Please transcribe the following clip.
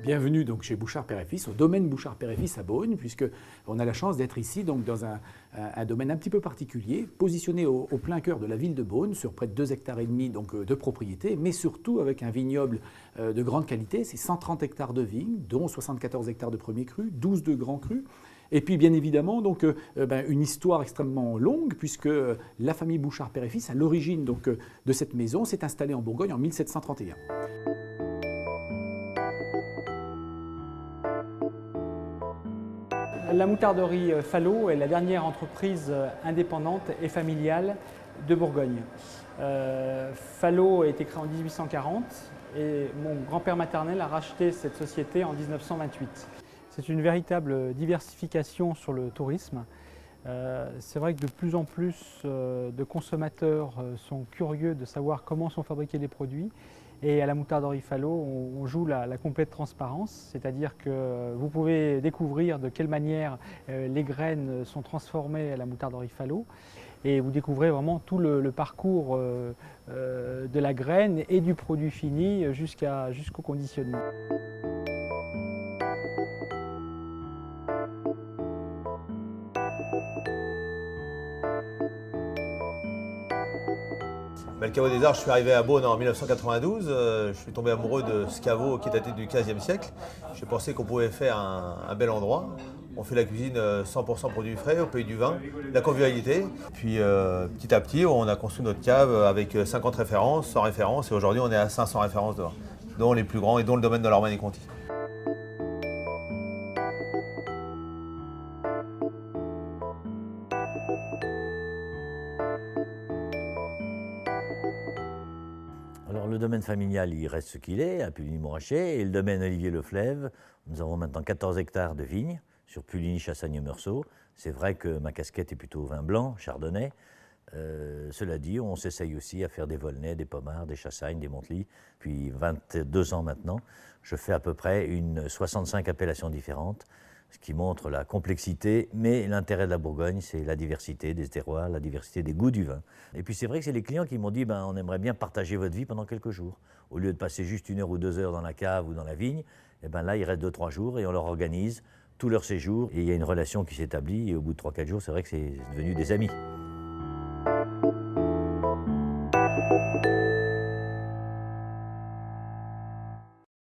Bienvenue donc chez Bouchard Père et Fils, au domaine Bouchard Père et Fils à Beaune, puisqu'on a la chance d'être ici donc, dans un domaine un petit peu particulier, positionné au plein cœur de la ville de Beaune, sur près de 2,5 hectares donc, de propriété, mais surtout avec un vignoble de grande qualité. C'est 130 hectares de vignes, dont 74 hectares de premier cru, 12 de grands crus. Et puis bien évidemment donc, une histoire extrêmement longue, puisque la famille Bouchard Père et Fils, à l'origine donc, de cette maison, s'est installée en Bourgogne en 1731. La moutarderie Falot est la dernière entreprise indépendante et familiale de Bourgogne. Falot a été créé en 1840 et mon grand-père maternel a racheté cette société en 1928. C'est une véritable diversification sur le tourisme. C'est vrai que de plus en plus de consommateurs sont curieux de savoir comment sont fabriqués les produits. Et à la moutarderie Falot, on joue la complète transparence, c'est-à-dire que vous pouvez découvrir de quelle manière les graines sont transformées à la moutarderie Falot. Et vous découvrez vraiment tout le parcours de la graine et du produit fini jusqu'au conditionnement. Le caveau des Arts, je suis arrivé à Beaune en 1992. Je suis tombé amoureux de ce caveau qui datait du XVe siècle. J'ai pensé qu'on pouvait faire un bel endroit. On fait la cuisine 100% produits frais, au pays du vin, la convivialité. Puis petit à petit, on a construit notre cave avec 50 références, 100 références. Et aujourd'hui, on est à 500 références dehors, dont les plus grands et dont le domaine de l'Ormanie-Conti. Alors le domaine familial, il reste ce qu'il est, à Puligny-Montrachet, et le domaine Olivier Le Fleuve, nous avons maintenant 14 hectares de vignes sur Puligny, Chassagne et Meursault. C'est vrai que ma casquette est plutôt vin blanc, chardonnay. Cela dit, on s'essaye aussi à faire des volnais, des pommards, des chassagnes, des montely. Puis 22 ans maintenant, je fais à peu près 65 appellations différentes, ce qui montre la complexité, mais l'intérêt de la Bourgogne, c'est la diversité des terroirs, la diversité des goûts du vin. Et puis c'est vrai que c'est les clients qui m'ont dit on aimerait bien partager votre vie pendant quelques jours. Au lieu de passer juste 1 heure ou 2 heures dans la cave ou dans la vigne, là, ils restent 2-3 jours et on leur organise tout leur séjour. Et il y a une relation qui s'établit et au bout de 3-4 jours, c'est vrai que c'est devenu des amis.